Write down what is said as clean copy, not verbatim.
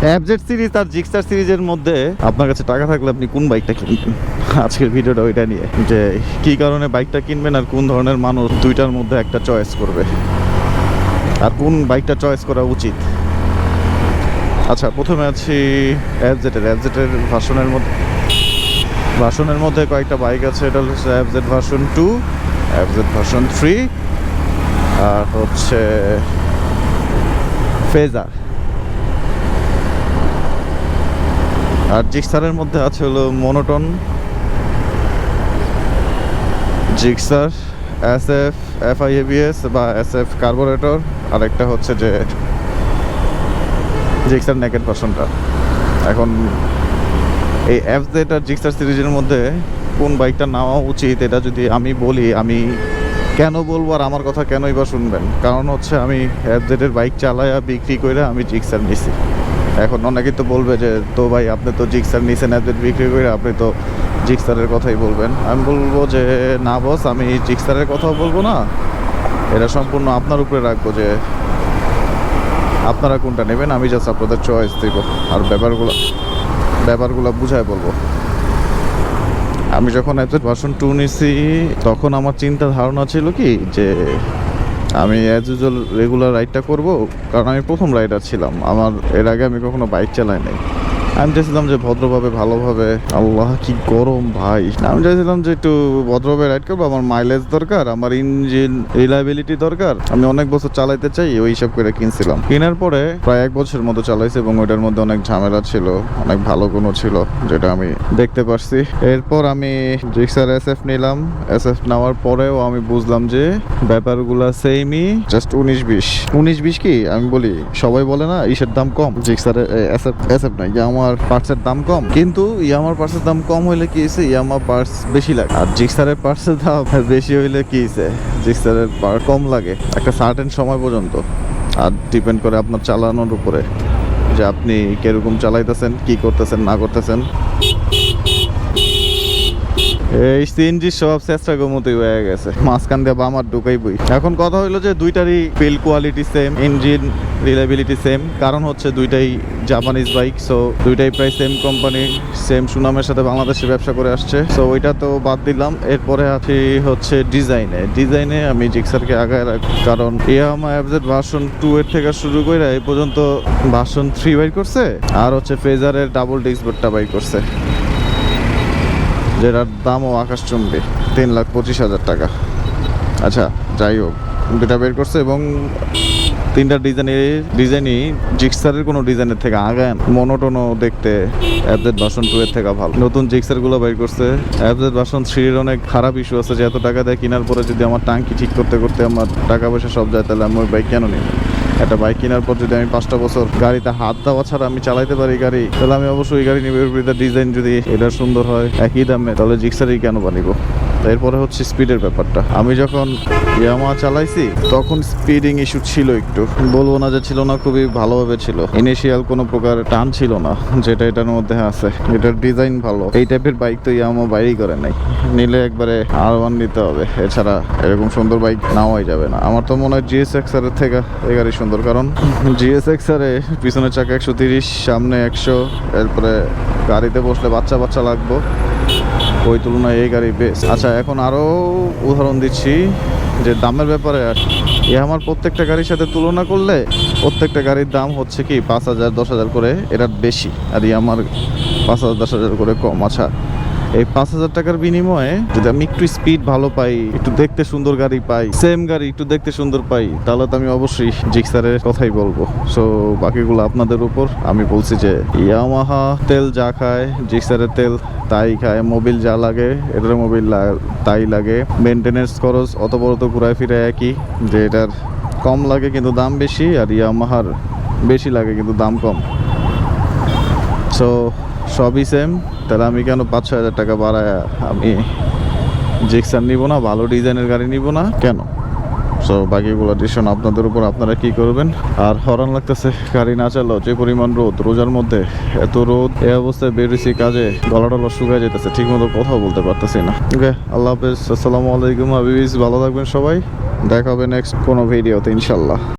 FZ series আর Gixxer সিরিজের মধ্যে আপনার কাছে টাকা থাকলে আপনি কোন বাইকটা কিনবেন? আজকের ভিডিওটা ওইটা নিয়ে, যে কি কারণে বাইকটা কিনবেন আর কোন ধরনের মানুষ দুইটার মধ্যে একটা চয়েস করবে আর কোন বাইকটা চয়েস করা উচিত। আচ্ছা, প্রথমে আছি এফজেডের ভার্সনের মধ্যে কয়েকটা বাইক আছে। এটা হচ্ছে এফজেড ভার্সন 2, এফজেড ভার্সন 3 আর হচ্ছে ফেজার। আর জিক্সারের মধ্যে আছে হলো মনোটন, জিক্সার SF FIABS বা SF কার্বোরেটর, আর একটা হচ্ছে যে জিক্সার নেকেড ভার্সনটা। এখন এই এফজেড আর জিক্সার সিরিজের মধ্যে কোন বাইকটা নেওয়া উচিত, এটা যদি আমি বলি, আমি কেন বলবো আর আমার কথা কেনই বা শুনবেন? কারণ হচ্ছে আমি এফজেডের বাইক চালায়া বিক্রি করে আমি জিক্সার নিছি। এখন অনেকেই তো বলবে যে তো ভাই আপনি তো জিক্সার নিছেন এফজেড বিক্রি করে, আপনি তো জিক্সারের কথাই বলবেন। আমি বলবো যে না বস, আমি জিক্সারের কথাও বলবো না, এটা সম্পূর্ণ আপনার উপরে রাখবো যে আপনারা কোনটা নেবেন। আমি জাস্ট আপনাদের চয়েস দিব আর ব্যাপারগুলো বুঝায় বলবো। আমি যখন এফজেড ভার্সন 2 নিছি তখন আমার চিন্তা ধারণা ছিল কি যে আমি অ্যাজ ইউজুয়াল রেগুলার রাইডটা করব, কারণ আমি প্রথম রাইডার ছিলাম। আমার এর আগে আমি কখনো বাইক চালাই নাই। আমি চাইছিলাম যে ভদ্রভাবে ভালোভাবে, আল্লাহ কি গরম ভাই, আমি চাইছিলাম যে একটু ভদ্রভাবে রাইড করবো। আমার মাইলেজ দরকার, আমার ইঞ্জিন রিলায়েবিলিটি দরকার, আমি অনেক বছর চালাইতে চাই, ওই হিসাব করে কিনছিলাম। কেনার পরে প্রায় 1 বছরের মতো চালাইছি এবং ওইটার মধ্যে অনেক ঝামেলা ছিল, অনেক ভালো গুণও ছিল, যেটা আমি দেখতে পারছি। এরপর আমি জিক্সার SF নিলাম। SF নেওয়ার পরেও আমি বুঝলাম যে ব্যাপারগুলা সেমই, জাস্ট 19-20 কি আমি বলি, সবাই বলে না ইসের দাম কম, জিক্সারের SF নাই, আমার পার্টসের দাম কম। কিন্তু ইয়ামার পার্টসের দাম কম হইলে কি হয়েছে, ইয়ামা পার্টস বেশি লাগে। আর জিক্সারের পার্টসের দাম বেশি হইলে কি হয়েছে, জিক্সারের পার্ট কম লাগে একটা সার্টেন সময় পর্যন্ত। আর ডিপেন্ড করে আপনার চালানোর উপরে যে আপনি কিরকম চালাইতেছেন, কি করতেছেন না করতেছেন। এই সিএনজি সব চেষ্টা গমতই হয়ে গেছে, মাঝখান দিয়ে বামার ঢুকাই বই। এখন কথা হইলো যে দুইটারই build quality same, engine reliability same, কারণ হচ্ছে দুইটাই জাপানিজ বাইক। সো দুইটাই প্রায় সেম কোম্পানি, সেম সুনামের সাথে বাংলাদেশে ব্যবসা করে আসছে। সো ওইটা তো বাদ দিলাম। এরপরে আছি হচ্ছে ডিজাইনে আমি জিক্সারকে আগায় রাখি, কারণ ইয়ামাহা এফজেড ভার্সন 2 এর থেকে শুরু করে এই পর্যন্ত ভার্সন 3 বাইক করছে, আর হচ্ছে ফেজারের ডাবল ডিস্ক বোর্ডটা বাইক করছে, যেটার দামও আকাশচুম্বী, 3,25,000 টাকা। আচ্ছা যাই হোক, দুটা বের করছে এবং তিনটা ডিজাইনই জিক্সারের কোনো ডিজাইনের থেকে আগায়। মনোটোনও দেখতে এফজেড ভার্সন 2 এর থেকে ভালো। নতুন জিক্সারগুলো বের করছে। এফজেড ভার্সন 3 এর অনেক খারাপ ইস্যু আছে, যে এত টাকা দিয়ে কেনার পরে যদি আমার টাঙ্কি ঠিক করতে করতে আমার টাকা পয়সা সব যায়, তাহলে আমি ওই বাইক কেন নিব? একটা বাইক কেনার পর যদি আমি 5টা বছর গাড়িতে হাত দেওয়া ছাড়া আমি চালাইতে পারি গাড়ি, তাহলে আমি অবশ্যই গাড়ি নিব। ডিজাইন যদি এটা সুন্দর হয় একই দামে, তাহলে জিক্সারই কেন বানিব? এরপরে হচ্ছে স্পিডের ব্যাপারটা। আমি যখন ইয়ামাহা চালাইছি তখন স্পিডিং ইস্যু ছিল একটু, বলবো না যে ছিল না, খুবই ভালোভাবে ছিল। ইনিশিয়াল কোনো প্রকার টান ছিল না, যেটা এটার মধ্যে আছে। এটার ডিজাইন ভালো, এই টাইপের বাইক তো ইয়ামাহা বাইরই করে নাই। নিলে একবারে R1 নিতে হবে, এছাড়া এরকম সুন্দর বাইক নেওয়াই যাবে না। আমার তো মনে হয় GSX-R এর থেকে এই গাড়ি সুন্দর, কারণ GSX-R এ পিছনের চাকা 130, সামনে 100, এরপরে গাড়িতে বসলে বাচ্চা লাগবো, ওই তুলনায় এই গাড়ি বেশ। আচ্ছা, এখন আরও উদাহরণ দিচ্ছি যে দামের ব্যাপারে। আমার প্রত্যেকটা গাড়ির সাথে তুলনা করলে প্রত্যেকটা গাড়ির দাম হচ্ছে কি 5,000 10,000 করে এরা বেশি, আর আমার 5,000 10,000 করে কম। আচ্ছা, এই 5,000 টাকার বিনিময়ে যদি আমি একটু স্পিড ভালো পাই, একটু দেখতে সুন্দর গাড়ি পাই, সেম গাড়ি একটু দেখতে সুন্দর পাই, তাহলে তো আমি অবশ্যই জিক্সারের কথাই বলবো। সো বাকিগুলো আপনাদের উপর। আমি বলছি যে ইয়ামাহা তেল যা খায়, জিক্সারের তেল তাই খায়। মোবিল যা লাগে এটার মোবিল তাই লাগে। মেনটেনেন্স খরচ অত বড় তো ঘুরায় ফিরে একই, যে এটার কম লাগে কিন্তু দাম বেশি, আর ইয়ামাহার বেশি লাগে কিন্তু দাম কম। সো সবই সেম, তাহলে আমি কেন 5-6 হাজার টাকা বাড়ায় আমি জিক্সার নিব না, ভালো ডিজাইনের গাড়ি নিব না কেন? সো বাকিগুলো ডিসিশন আপনাদের উপর, আপনারা কি করবেন। আর হরান লাগতেছে গাড়ি না চালাও, যে পরিমাণ রোদ, রোজার মধ্যে এত রোদ, এই অবস্থায় বেরিয়েছি কাজে, গলাটলা শুকায় যেতেছে, ঠিক মতো কথাও বলতে পারতেছি না। ওকে, আল্লাহ হাফেজ, আসসালামু আলাইকুম হাবিবিস, ভালো থাকবেন সবাই, দেখা হবে নেক্সট কোনো ভিডিওতে ইনশাল্লাহ।